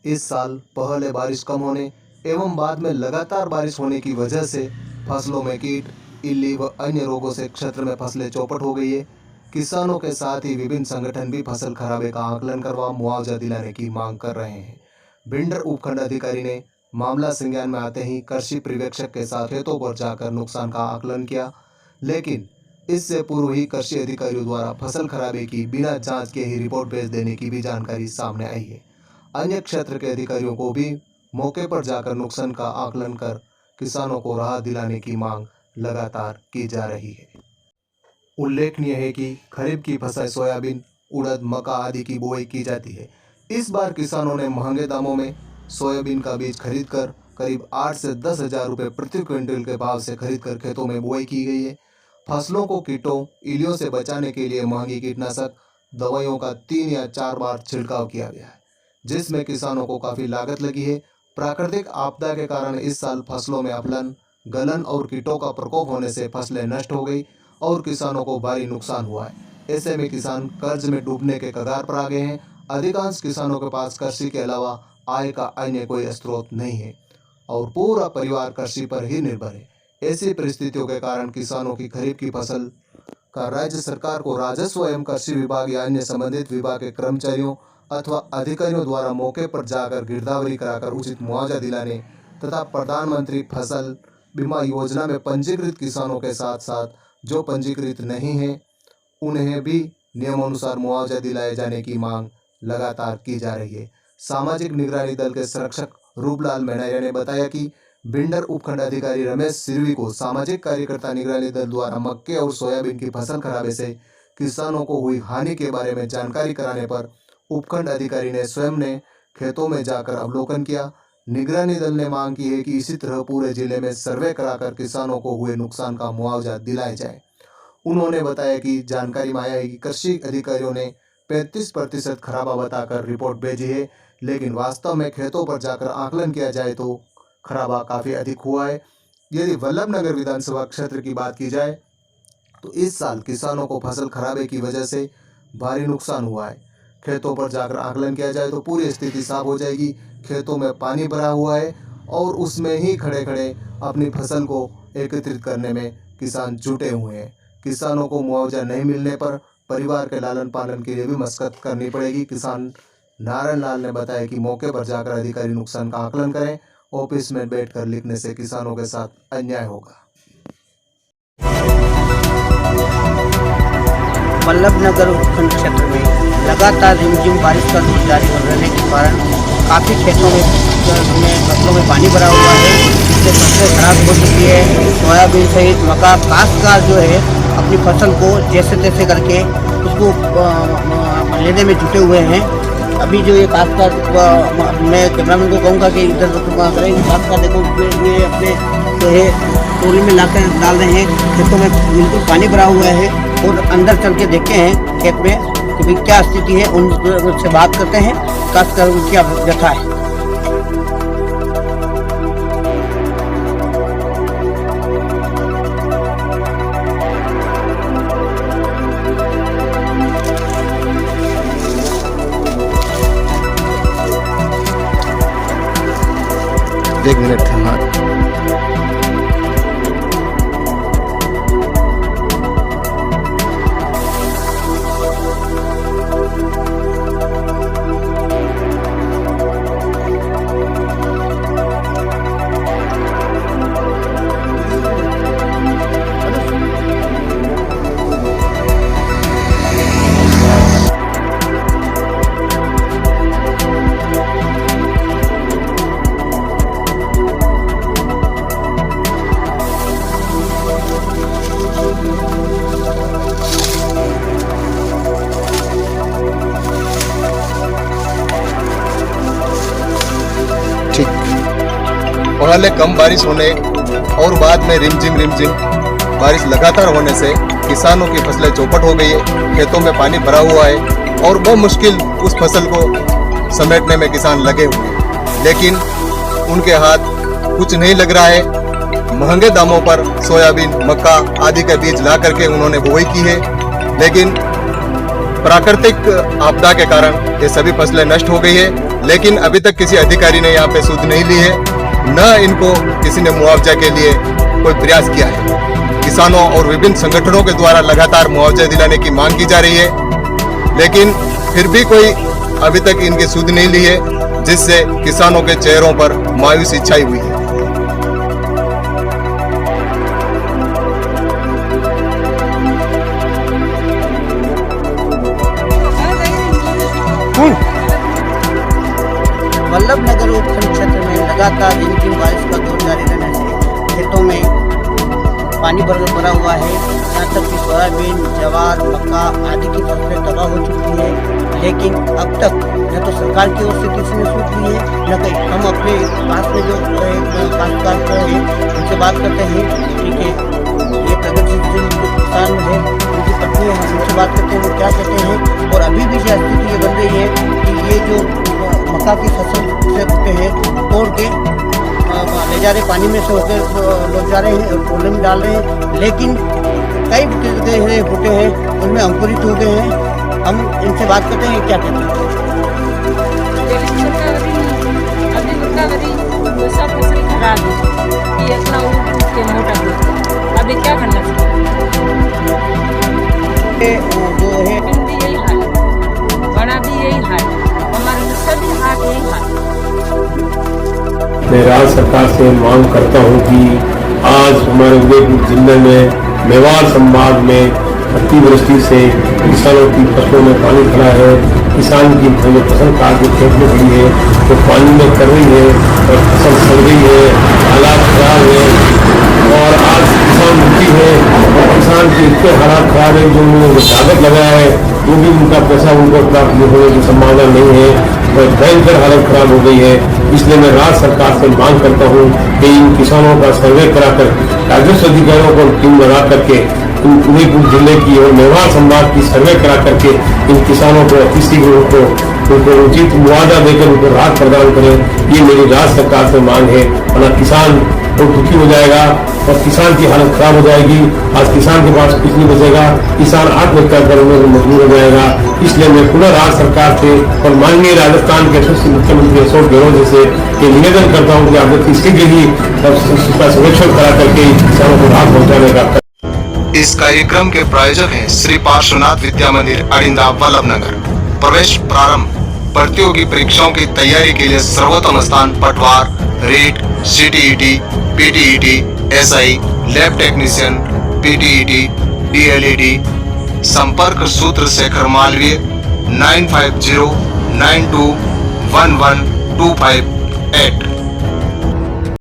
इस साल पहले बारिश कम होने एवं बाद में लगातार बारिश होने की वजह से फसलों में कीट, इल्ली व अन्य रोगों से क्षेत्र में फसलें चौपट हो गई है। किसानों के साथ ही विभिन्न संगठन भी फसल खराबे का आकलन करवा मुआवजा दिलाने की मांग कर रहे हैं। भिंडर उपखंड अधिकारी ने मामला संज्ञान में आते ही कृषि पर्यवेक्षक के साथ खेतों पर जाकर नुकसान का आकलन किया, लेकिन इससे पूर्व ही कृषि अधिकारियों द्वारा फसल खराबे की बिना जांच के ही रिपोर्ट भेज देने की भी जानकारी सामने आई है। अन्य क्षेत्र के अधिकारियों को भी मौके पर जाकर नुकसान का आकलन कर किसानों को राहत दिलाने की मांग लगातार की जा रही है। उल्लेखनीय है कि खरीफ की फसल सोयाबीन, उड़द, मक्का आदि की बुआई की जाती है। इस बार किसानों ने महंगे दामों में सोयाबीन का बीज खरीदकर करीब 8 से 10 हजार रुपये प्रति क्विंटल के भाव से खरीदकर खेतों में बुआई की गई है। फसलों को कीटों, इलियों से बचाने के लिए महंगी कीटनाशक दवाइयों का 3 या 4 बार छिड़काव किया गया है, जिसमें किसानों को काफी लागत लगी है। प्राकृतिक आपदा के कारण इस साल फसलों में अम्लन, गलन और कीटों का प्रकोप होने से फसलें नष्ट हो गई और किसानों को भारी नुकसान हुआ है। ऐसे में किसान कर्ज में डूबने के कगार पर आ गए हैं। अधिकांश किसानों के पास कृषि के अलावा आय का अन्य कोई स्रोत नहीं है और पूरा परिवार कृषि पर ही निर्भर है। ऐसी परिस्थितियों के कारण किसानों की खरीफ की फसल का राज्य सरकार को राजस्व एवं कृषि विभाग या अन्य संबंधित विभाग के कर्मचारियों अथवा अधिकारियों द्वारा मौके पर जाकर गिरदावरी कराकर उचित मुआवजा दिलाने तथा प्रधानमंत्री फसल बीमा योजना में पंजीकृत किसानों के साथ साथ जो पंजीकृत नहीं हैं उन्हें भी नियमानुसार मुआवजा दिलाए जाने की मांग लगातार की जा रही है। सामाजिक निगरानी दल के संरक्षक रूपलाल मेहनारिया ने बताया कि भिंडर उपखंड अधिकारी रमेश सिरवी को सामाजिक कार्यकर्ता निगरानी दल द्वारा मक्के और सोयाबीन की फसल खराबे से किसानों को हुई हानि के बारे में जानकारी कराने पर उपखंड अधिकारी ने स्वयं ने खेतों में जाकर अवलोकन किया। निगरानी दल ने मांग की है कि इसी तरह पूरे जिले में सर्वे कराकर किसानों को हुए नुकसान का मुआवजा दिलाया जाए। उन्होंने बताया कि जानकारी में आया है कि कृषि अधिकारियों ने 35% खराबा बताकर रिपोर्ट भेजी है, लेकिन वास्तव में खेतों पर जाकर आकलन किया जाए तो खराबा काफ़ी अधिक हुआ है। यदि वल्लभनगर विधानसभा क्षेत्र की बात की जाए तो इस साल किसानों को फसल खराबे की वजह से भारी नुकसान हुआ है। खेतों पर जाकर आकलन किया जाए तो पूरी स्थिति साफ हो जाएगी। खेतों में पानी भरा हुआ है और उसमें ही खड़े खड़े अपनी फसल को एकत्रित करने में किसान जुटे हुए हैं। किसानों को मुआवजा नहीं मिलने पर परिवार के लालन पालन के लिए भी मशक्कत करनी पड़ेगी। किसान नारायण लाल ने बताया कि मौके पर जाकर अधिकारी नुकसान का आकलन करें। ऑफिस में बैठकर लिखने से किसानों के साथ अन्याय होगा। वल्लभनगर उपखंड क्षेत्र में लगातार रिमझिम बारिश का दौर जारी रहने के कारण काफ़ी खेतों में फसलों में पानी भरा हुआ है, जिससे फसलें खराब हो चुकी है। सोयाबीन सहित मक्का काश्तकार जो है अपनी फसल को जैसे तैसे करके उसको लेने में जुटे हुए हैं। अभी जो ये काश्तकार, मैं कैमरामैन को कहूँगा कि इधर करें, काश्तकार देखो ये अपने जो है टोली में लाकर डाल रहे हैं। खेतों में बिल्कुल पानी भरा हुआ है और अंदर चल के देखते हैं खेत में कि भाई क्या स्थिति है। उनसे बात करते हैं, काश्तकार उनकी व्यथा है। एक मिनट हाँ। पहले कम बारिश होने और बाद में रिमझिम बारिश लगातार होने से किसानों की फसलें चौपट हो गई है। खेतों में पानी भरा हुआ है और बहुत मुश्किल उस फसल को समेटने में किसान लगे हुए हैं, लेकिन उनके हाथ कुछ नहीं लग रहा है। महंगे दामों पर सोयाबीन, मक्का आदि का बीज ला करके उन्होंने बुआई की है, लेकिन प्राकृतिक आपदा के कारण ये सभी फसलें नष्ट हो गई है, लेकिन अभी तक किसी अधिकारी ने यहाँ पे सुध नहीं ली है, न इनको किसी ने मुआवजा के लिए कोई प्रयास किया है। किसानों और विभिन्न संगठनों के द्वारा लगातार मुआवजा दिलाने की मांग की जा रही है, लेकिन फिर भी कोई अभी तक इनकी सुध नहीं ली है, जिससे किसानों के चेहरों पर मायूसी छाई हुई है। वल्लभनगर उपखंड क्षेत्र में लगातार रिमझिम बारिश का दौर जारी रहने से खेतों में पानी भरा हुआ है। यहाँ तक कि सोयाबीन, ज्वार, मक्का आदि की फसलें तबाह हो चुकी है, लेकिन अब तक न तो सरकार की ओर से किसी ने सूट ली है, न कहीं हम अपने पास में जो काश्तकार है उनसे बात करते हैं। ठीक है, ये प्रगतिशील किसान है, उनकी पत्नी है, हम उनसे बात करते हैं, वो क्या कहते हैं। और अभी भी जो स्थिति ये बन रही है कि ये जो मक्का की फसल से उठते हैं तोड़ के ले जा रहे, पानी में से होकर लोग जा रहे हैं और टोले में डाल रहे हैं, लेकिन कई बूटे हैं उनमें अंकुरित हो गए हैं। हम इनसे बात करते हैं, क्या कहते हैं। अभी सब फसल खराब है, ये इतना उठ के मोटा हो गया, अभी क्या करना चाहिए। जो है भी यही हाल है, बड़ा भी यही हाल है, हमारे सभी हाथ यही हाल है। मैं राज्य सरकार से मांग करता हूं कि आज हमारे उदयपुर जिले में मेवाड़ संभाग में अतिवृष्टि से किसानों की फसलों में पानी भरा है। किसान की जो फसल काट के खेत में खड़ी है वो तो पानी में कर रही है और फसल सड़ गई है, हालात खराब है। और आज किसान दुखी है और किसान के इतने हालात खराब है, जो उन्होंने लागत लगाया है वो भी उनका पैसा उनको प्राप्त होने की संभावना नहीं है और भयंकर हालत खराब हो गई है। इसलिए मैं राज्य सरकार से मांग करता हूं कि इन किसानों का सर्वे कराकर राजस्व अधिकारियों को टीम लगा करके उदयपुर जिले की और मेवाड़ संभाग की सर्वे करा करके इन किसानों को अतिशीघ्र उनको उचित मुआवजा देकर उनको राहत प्रदान करें। ये मेरी राज्य सरकार से मांग है, वरना किसान बहुत दुखी हो जाएगा और किसान की हालत खराब हो जाएगी। आज किसान के पास कुछ नहीं बचेगा, किसान आत्महत्या करने को मजबूर हो जाएगा। इसलिए मैं पुनः राज्य सरकार से और माननीय राजस्थान के यशस्वी मुख्यमंत्री अशोक गहलोत से ये निवेदन करता हूँ कि आप शीघ्र ही उसका सर्वेक्षण करा करके किसानों को राहत पहुँचाने का। इस कार्यक्रम के प्रायोजक हैं श्री पार्श्वनाथ विद्या मंदिर अड़िंदा वल्लभनगर। प्रवेश प्रारंभ। प्रतियोगी परीक्षाओं की तैयारी के लिए सर्वोत्तम स्थान Patwar, REET, CTET, PTET, SI, lab technician, PTET, DLED। संपर्क सूत्र शेखर मालवीय 9509211258।